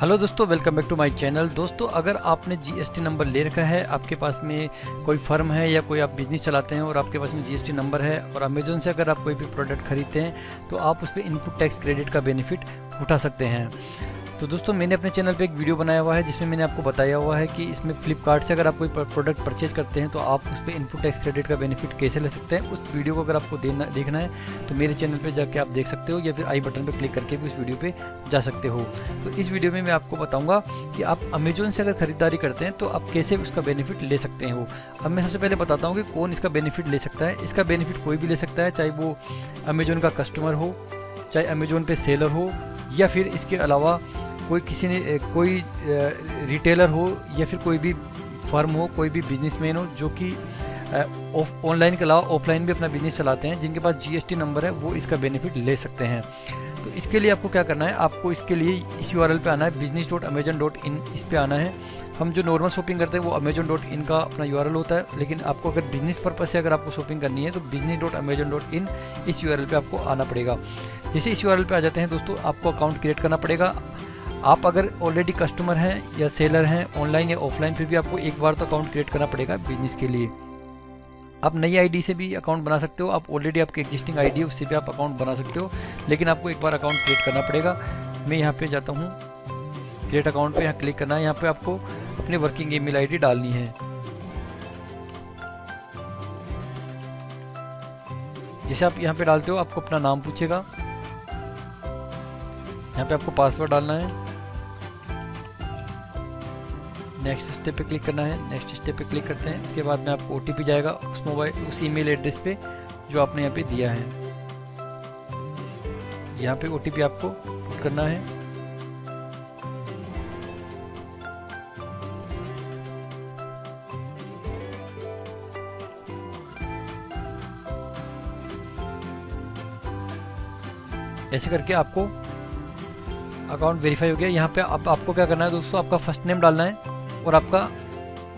Hello दोस्तों, welcome back to my channel. दोस्तों, अगर आपने जीएसटी नंबर ले रखा है, आपके पास में कोई फर्म है या कोई आप बिजनेस चलाते हैं और आपके पास में जीएसटी नंबर है और अमेजोन से अगर आप कोई भी प्रोडक्ट खरीदते हैं तो आप उस पर इनपुट टैक्स क्रेडिट का बेनिफिट उठा सकते हैं। तो दोस्तों, मैंने अपने चैनल पे एक वीडियो बनाया हुआ है जिसमें मैंने आपको बताया हुआ है कि इसमें फ्लिपकार्ट से अगर आप कोई प्रोडक्ट परचेज करते हैं तो आप उस पर इनपुट टैक्स क्रेडिट का बेनिफिट कैसे ले सकते हैं। उस वीडियो को अगर आपको देखना है तो मेरे चैनल पे जाके आप देख सकते हो या फिर आई बटन पे क्लिक करके भी उस वीडियो पे जा सकते हो। तो इस वीडियो में मैं आपको बताऊंगा कि आप अमेजोन से अगर खरीदारी करते हैं तो आप कैसे उसका बेनिफिट ले सकते हो। अब मैं सबसे पहले बताता हूँ कि कौन इसका बेनिफिट ले सकता है। इसका बेनिफिट कोई भी ले सकता है, चाहे वो अमेजोन का कस्टमर हो, चाहे अमेजोन पे सेलर हो, या फिर इसके अलावा कोई रिटेलर हो, या फिर कोई भी फर्म हो, कोई भी बिजनेसमैन हो जो कि ऑनलाइन के अलावा ऑफलाइन भी अपना बिजनेस चलाते हैं, जिनके पास जीएसटी नंबर है वो इसका बेनिफिट ले सकते हैं। तो इसके लिए आपको क्या करना है, आपको इसके लिए इस यूआरएल पे आना है, business.amazon.in। इस पे आना है। हम जो नॉर्मल शॉपिंग करते हैं वो amazon.in का अपना यूआरएल होता है, लेकिन आपको अगर बिजनेस पर्पज से अगर आपको शॉपिंग करनी है तो business.amazon.in इस यूआरएल पे आपको आना पड़ेगा। जैसे इस यूआरएल पे आ जाते हैं दोस्तों, आपको अकाउंट क्रिएट करना पड़ेगा। आप अगर ऑलरेडी कस्टमर हैं या सेलर हैं ऑनलाइन या ऑफलाइन, फिर भी आपको एक बार तो अकाउंट क्रिएट करना पड़ेगा बिजनेस के लिए। आप नई आईडी से भी अकाउंट बना सकते हो, आप ऑलरेडी आपकी एग्जिस्टिंग आईडी है उससे भी आप अकाउंट बना सकते हो, लेकिन आपको एक बार अकाउंट क्रिएट करना पड़ेगा। मैं यहाँ पे जाता हूँ क्रिएट अकाउंट पे, यहाँ क्लिक करना है। यहाँ पे आपको अपनी वर्किंग ईमेल आईडी डालनी है। जैसे आप यहाँ पे डालते हो आपको अपना नाम पूछेगा, यहाँ पे आपको पासवर्ड डालना है। नेक्स्ट स्टेप पे क्लिक करना है। नेक्स्ट स्टेप पे क्लिक करते हैं, इसके बाद में आपको ओटीपी जाएगा उस ईमेल एड्रेस पे जो आपने यहाँ पे दिया है। यहाँ पे ओटीपी आपको पुट करना है। ऐसे करके आपको अकाउंट वेरीफाई हो गया। यहाँ पे अब आपको क्या करना है दोस्तों, आपका फर्स्ट नेम डालना है और आपका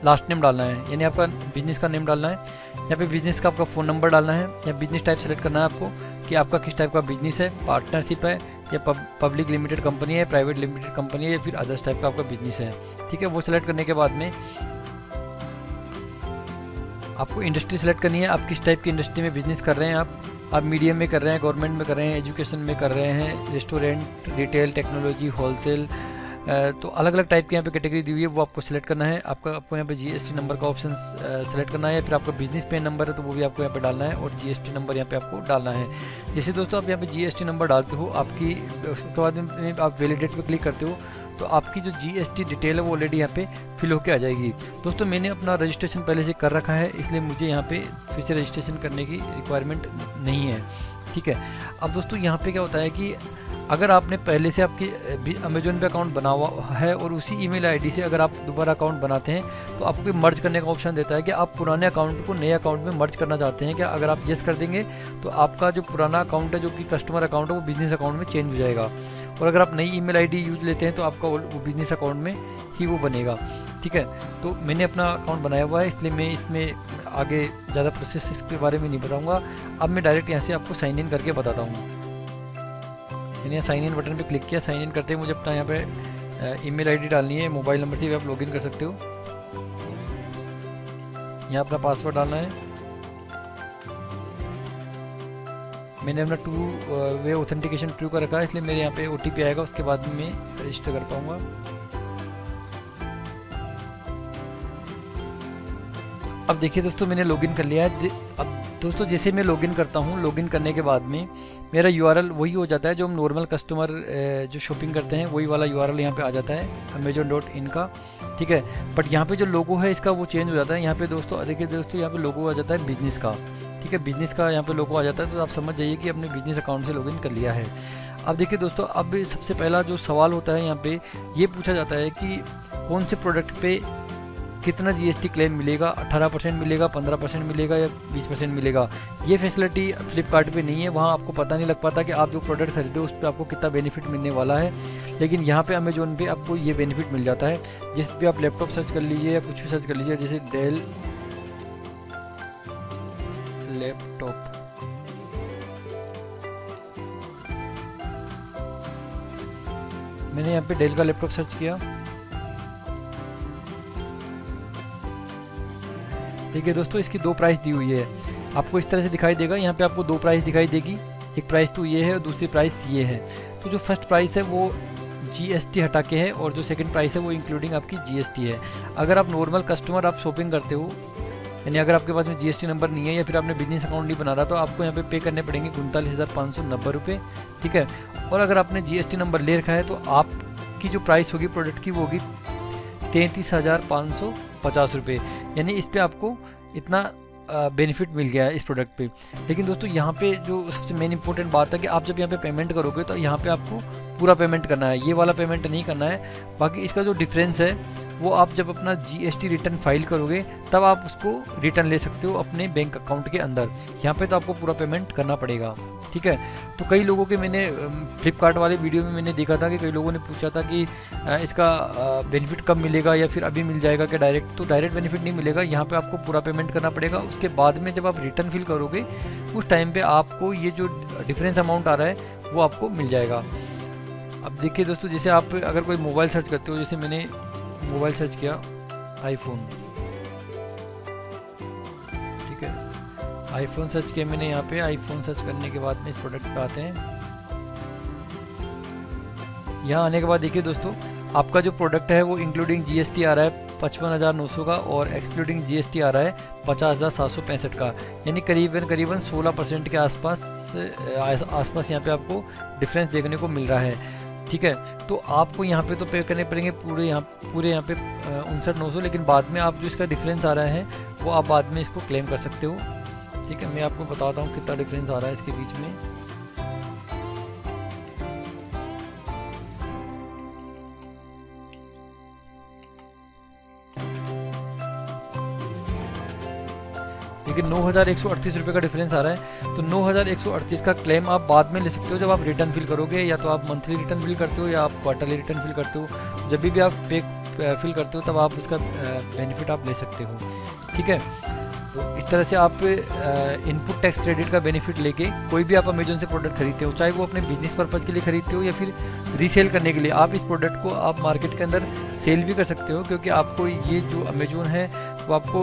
लास्ट नेम डालना है, यानी आपका बिजनेस का नेम डालना है। यहाँ पे बिजनेस का आपका फ़ोन नंबर डालना है, या बिजनेस टाइप सेलेक्ट करना है आपको कि आपका किस टाइप का बिजनेस है, पार्टनरशिप है या पब्लिक लिमिटेड कंपनी है, प्राइवेट लिमिटेड कंपनी है, या फिर अदर्स टाइप का आपका बिजनेस है। ठीक है, वो सेलेक्ट करने के बाद में आपको इंडस्ट्री सेलेक्ट करनी है। आप किस टाइप की इंडस्ट्री में बिजनेस कर रहे हैं। आप मीडियम में कर रहे हैं, गवर्नमेंट में कर रहे हैं, एजुकेशन में कर रहे हैं, रेस्टोरेंट, रिटेल, टेक्नोलॉजी, होलसेल, तो अलग अलग टाइप की यहाँ पे कैटेगरी दी हुई है, वो आपको सेलेक्ट करना है। आपको यहाँ पे जीएसटी नंबर का ऑप्शन सेलेक्ट करना है, फिर आपका बिजनेस पेन नंबर है तो वो भी आपको यहाँ पे डालना है, और जीएसटी नंबर यहाँ पे आपको डालना है। जैसे दोस्तों आप यहाँ पे जीएसटी नंबर डालते हो, आपकी उसके बाद में आप वैलिडेट पे क्लिक करते हो तो आपकी जो जीएसटी डिटेल है वो ऑलरेडी यहाँ पे फिल होकर आ जाएगी। दोस्तों, मैंने अपना रजिस्ट्रेशन पहले से कर रखा है, इसलिए मुझे यहाँ पे फिर से रजिस्ट्रेशन करने की रिक्वायरमेंट नहीं है। ठीक है, अब दोस्तों यहाँ पे क्या होता है कि अगर आपने पहले से आपकी अमेजोन पे अकाउंट बना हुआ है और उसी ईमेल आईडी से अगर आप दोबारा अकाउंट बनाते हैं तो आपको मर्ज करने का ऑप्शन देता है कि आप पुराने अकाउंट को नए अकाउंट में मर्ज करना चाहते हैं क्या। अगर आप येस कर देंगे तो आपका जो पुराना अकाउंट है, जो कि कस्टमर अकाउंट है, वो बिजनेस अकाउंट में चेंज हो जाएगा, और अगर आप नई ईमेल आईडी यूज लेते हैं तो आपका वो बिजनेस अकाउंट में ही वो बनेगा। ठीक है, तो मैंने अपना अकाउंट बनाया हुआ है, इसलिए मैं इसमें आगे ज़्यादा प्रोसेस के बारे में नहीं बताऊँगा। अब मैं डायरेक्ट यहाँ से आपको साइन इन करके बताता हूँ। मैंने साइन इन बटन पे क्लिक किया। साइन इन करते ही मुझे अपना यहाँ पे ईमेल आईडी डालनी है, मोबाइल नंबर से भी आप लॉगिन कर सकते हो। यहाँ अपना पासवर्ड डालना है। मैंने अपना 2 वे ऑथेंटिकेशन ट्रू कर रखा है, इसलिए मेरे यहाँ पे ओटीपी आएगा, उसके बाद में मैं रजिस्टर कर पाऊँगा। अब देखिए दोस्तों, मैंने लॉगिन कर लिया है। अब दोस्तों, जैसे मैं लॉगिन करता हूँ, लॉगिन करने के बाद में मेरा यूआरएल वही हो जाता है जो हम नॉर्मल कस्टमर जो शॉपिंग करते हैं वही वाला यूआरएल यहाँ पे आ जाता है amazon.in का। ठीक है, बट यहाँ पे जो लोगो है इसका वो चेंज हो जाता है। यहाँ पे दोस्तों देखिए दोस्तों, यहाँ पे लोगो आ जाता है बिजनेस का। ठीक है, बिजनेस का यहाँ पे लोगो आ जाता है, तो आप समझ जाइए कि अपने बिजनेस अकाउंट से लॉगिन कर लिया है। अब देखिए दोस्तों, अब सबसे पहला जो सवाल होता है यहाँ पे ये पूछा जाता है कि कौन से प्रोडक्ट पे कितना जीएसटी क्लेम मिलेगा, 18% मिलेगा, 15% मिलेगा या 20% मिलेगा। ये फैसिलिटी फ्लिपकार्ट पे नहीं है, वहाँ आपको पता नहीं लग पाता कि आप जो प्रोडक्ट खरीदे उस पर आपको कितना बेनिफिट मिलने वाला है, लेकिन यहाँ पे अमेजोन पे आपको ये बेनिफिट मिल जाता है। जिस पे आप लैपटॉप सर्च कर लीजिए या कुछ भी सर्च कर लीजिए, जैसे डेल लैपटॉप, मैंने यहाँ पे डेल का लैपटॉप सर्च किया। ठीक है दोस्तों, इसकी दो प्राइस दी हुई है, आपको इस तरह से दिखाई देगा। यहाँ पे आपको दो प्राइस दिखाई देगी, एक प्राइस तो ये है और दूसरी प्राइस ये है। तो जो फर्स्ट प्राइस है वो GST हटा के है और जो सेकंड प्राइस है वो इंक्लूडिंग आपकी GST है। अगर आप नॉर्मल कस्टमर आप शॉपिंग करते हो, यानी अगर आपके पास में GST नंबर नहीं है या फिर आपने बिजनेस अकाउंट नहीं बना रहा, तो आपको यहाँ पे करने पड़ेंगे 39,590 रुपये। ठीक है, और अगर आपने GST नंबर ले रखा है तो आपकी जो प्राइस होगी प्रोडक्ट की वो होगी 33,550 रुपये, यानी इस पर आपको इतना बेनिफिट मिल गया है इस प्रोडक्ट पे। लेकिन दोस्तों यहाँ पे जो सबसे मेन इंपॉर्टेंट बात है कि आप जब यहाँ पे पेमेंट करोगे तो यहाँ पे आपको पूरा पेमेंट करना है, ये वाला पेमेंट नहीं करना है। बाकी इसका जो डिफरेंस है वो आप जब अपना GST रिटर्न फाइल करोगे तब आप उसको रिटर्न ले सकते हो अपने बैंक अकाउंट के अंदर। यहाँ पे तो आपको पूरा पेमेंट करना पड़ेगा। ठीक है, तो कई लोगों के मैंने फ्लिपकार्ट वाले वीडियो में मैंने देखा था कि कई लोगों ने पूछा था कि इसका बेनिफिट कब मिलेगा या फिर अभी मिल जाएगा क्या डायरेक्ट। तो डायरेक्ट बेनिफिट नहीं मिलेगा, यहाँ पे आपको पूरा पेमेंट करना पड़ेगा। उसके बाद में जब आप रिटर्न फिल करोगे उस टाइम पे आपको ये जो डिफरेंस अमाउंट आ रहा है वो आपको मिल जाएगा। अब देखिए दोस्तों, जैसे आप अगर कोई मोबाइल सर्च करते हो, जैसे मैंने मोबाइल सर्च किया आईफोन, ठीक है, आईफोन सर्च किया मैंने। यहाँ पे आईफोन सर्च करने के बाद में इस प्रोडक्ट पे आते हैं। यहाँ आने के बाद देखिए दोस्तों, आपका जो प्रोडक्ट है वो इंक्लूडिंग GST आ रहा है 55,900 का और एक्सक्लूडिंग GST आ रहा है 50,765 का, यानी करीबन 16% के आसपास यहाँ पे आपको डिफरेंस देखने को मिल रहा है। ठीक है, तो आपको यहाँ पे तो पे करने पड़ेंगे पूरे यहाँ पे 59,900, लेकिन बाद में आप जो इसका डिफरेंस आ रहा है वो आप बाद में इसको क्लेम कर सकते हो। ठीक है, मैं आपको बताता हूँ कितना डिफरेंस आ रहा है इसके बीच में। देखिए 9,138 रुपये का डिफरेंस आ रहा है। तो 9,138 का क्लेम आप बाद में ले सकते हो जब आप रिटर्न फिल करोगे, या तो आप मंथली रिटर्न फिल करते हो या आप क्वार्टरली रिटर्न फिल करते हो। जब भी आप पे फिल करते हो तब आप उसका बेनिफिट आप ले सकते हो। ठीक है, तो इस तरह से आप इनपुट टैक्स क्रेडिट का बेनिफिट लेके कोई भी आप अमेजोन से प्रोडक्ट खरीदते हो, चाहे वो अपने बिजनेस पर्पज़ के लिए खरीदते हो या फिर रीसेल करने के लिए, आप इस प्रोडक्ट को आप मार्केट के अंदर सेल भी कर सकते हो। क्योंकि आपको ये जो अमेजोन है वो आपको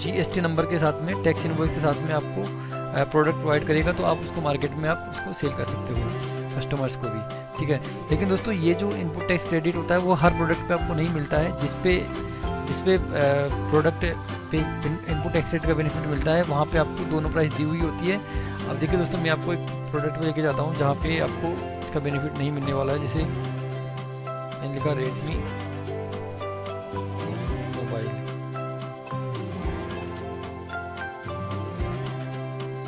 GST नंबर के साथ में, टैक्स इनवॉइस के साथ में आपको प्रोडक्ट प्रोवाइड करेगा, तो आप उसको मार्केट में आप उसको सेल कर सकते हो कस्टमर्स को भी। ठीक है, लेकिन दोस्तों ये जो इनपुट टैक्स क्रेडिट होता है वो हर प्रोडक्ट पे आपको नहीं मिलता है। जिसपे प्रोडक्ट पे इनपुट टैक्स क्रेडिट का बेनिफिट मिलता है वहाँ पे आपको दोनों प्राइस दी हुई होती है। अब देखिए दोस्तों, मैं आपको एक प्रोडक्ट पे लेके जाता हूँ जहाँ पे आपको इसका बेनिफिट नहीं मिलने वाला है। जैसे मैंने लिखा रेडमी मोबाइल,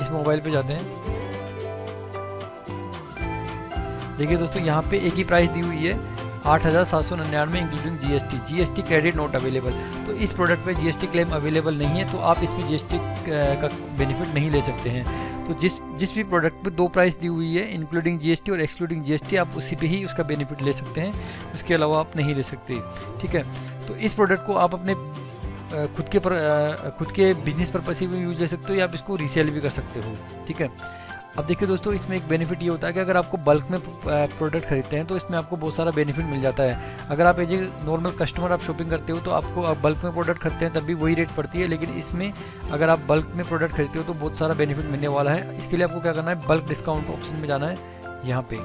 इस मोबाइल पे जाते हैं। देखिए दोस्तों, यहाँ पे एक ही प्राइस दी हुई है 8,799 including GST credit not available. तो इस प्रोडक्ट पे GST क्लेम अवेलेबल नहीं है, तो आप इसमें GST का बेनिफिट नहीं ले सकते हैं। तो जिस भी प्रोडक्ट पे दो प्राइस दी हुई है इंक्लूडिंग GST और एक्सक्लूडिंग GST, आप उसी पे ही उसका बेनिफिट ले सकते हैं, उसके अलावा आप नहीं ले सकते। ठीक है, तो इस प्रोडक्ट को आप अपने खुद के बिजनेस पर्पस से भी यूज ले सकते हो या आप इसको रीसेल भी कर सकते हो। ठीक है, अब देखिए दोस्तों, इसमें एक बेनिफिट ये होता है कि अगर आपको बल्क में प्रोडक्ट खरीदते हैं तो इसमें आपको बहुत सारा बेनिफिट मिल जाता है। अगर आप एज ए नॉर्मल कस्टमर आप शॉपिंग करते हो तो आपको आप बल्क में प्रोडक्ट खरीदते हैं तब भी वही रेट पड़ती है, लेकिन इसमें अगर आप बल्क में प्रोडक्ट खरीदते हो तो बहुत सारा बेनिफिट मिलने वाला है। इसके लिए आपको क्या करना है, बल्क डिस्काउंट ऑप्शन में जाना है। यहाँ पे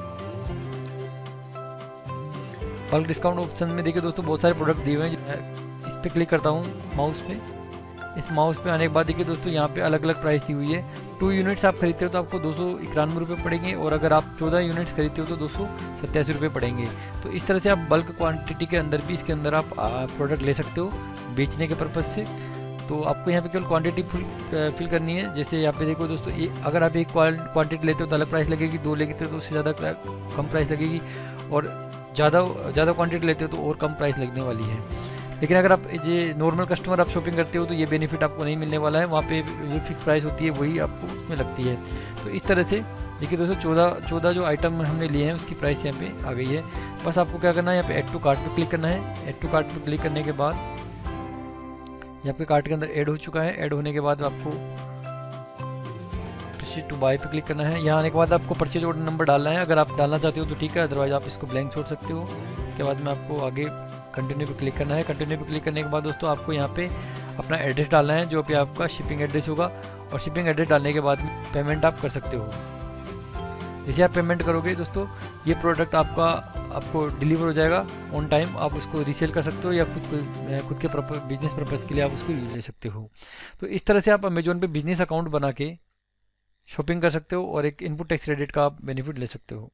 बल्क डिस्काउंट ऑप्शन में देखिए दोस्तों बहुत सारे प्रोडक्ट दिए हुए हैं। इस पर क्लिक करता हूँ माउस पे। इस माउस पे आने के बाद देखिए दोस्तों, यहाँ पे अलग अलग प्राइस दी हुई है। 2 यूनिट्स आप खरीदते हो तो आपको 291 रुपये पड़ेंगे, और अगर आप 14 यूनिट्स खरीदते हो तो 287 रुपये पड़ेंगे। तो इस तरह से आप बल्क क्वांटिटी के अंदर भी इसके अंदर आप प्रोडक्ट ले सकते हो बेचने के पर्पज़ से। तो आपको यहाँ पे केवल क्वांटिटी फिल करनी है। जैसे यहाँ पे देखो दोस्तों, अगर आप एक क्वांटिटी लेते हो तो अलग प्राइस लगेगी, 2 लेते हो तो उससे ज़्यादा कम प्राइस लगेगी, और ज़्यादा क्वांटिटी लेते हो तो और कम प्राइस लगने वाली है। लेकिन अगर आप ये नॉर्मल कस्टमर आप शॉपिंग करते हो तो ये बेनिफिट आपको नहीं मिलने वाला है। वहाँ पे जो फिक्स प्राइस होती है वही आपको उसमें लगती है। तो इस तरह से देखिए दोस्तों, 14 जो आइटम हमने लिए हैं उसकी प्राइस यहाँ पे आ गई है। बस आपको क्या करना है, यहाँ पे ऐड टू कार्ट पे क्लिक करना है। ऐड टू कार्ट पे क्लिक करने के बाद यहाँ पे कार्ट के अंदर ऐड हो चुका है। ऐड होने के बाद आपको टू बाय पे क्लिक करना है। यहाँ आने के बाद आपको परचेज ऑर्डर नंबर डालना है, अगर आप डालना चाहते हो तो ठीक है, अदरवाइज आप इसको ब्लैंक छोड़ सकते हो। उसके बाद में आपको आगे कंटिन्यू पे क्लिक करना है। कंटिन्यू पे क्लिक करने के बाद दोस्तों आपको यहाँ पे अपना एड्रेस डालना है, जो भी आपका शिपिंग एड्रेस होगा, और शिपिंग एड्रेस डालने के बाद पेमेंट आप कर सकते हो। जैसे आप पेमेंट करोगे दोस्तों, ये प्रोडक्ट आपको डिलीवर हो जाएगा ऑन टाइम। आप उसको रीसेल कर सकते हो या खुद के बिजनेस पर्पज़ के लिए आप उसको यूज ले सकते हो। तो इस तरह से आप अमेजोन पे बिजनेस अकाउंट बना के शॉपिंग कर सकते हो और एक इनपुट टैक्स क्रेडिट का आप बेनिफिट ले सकते हो।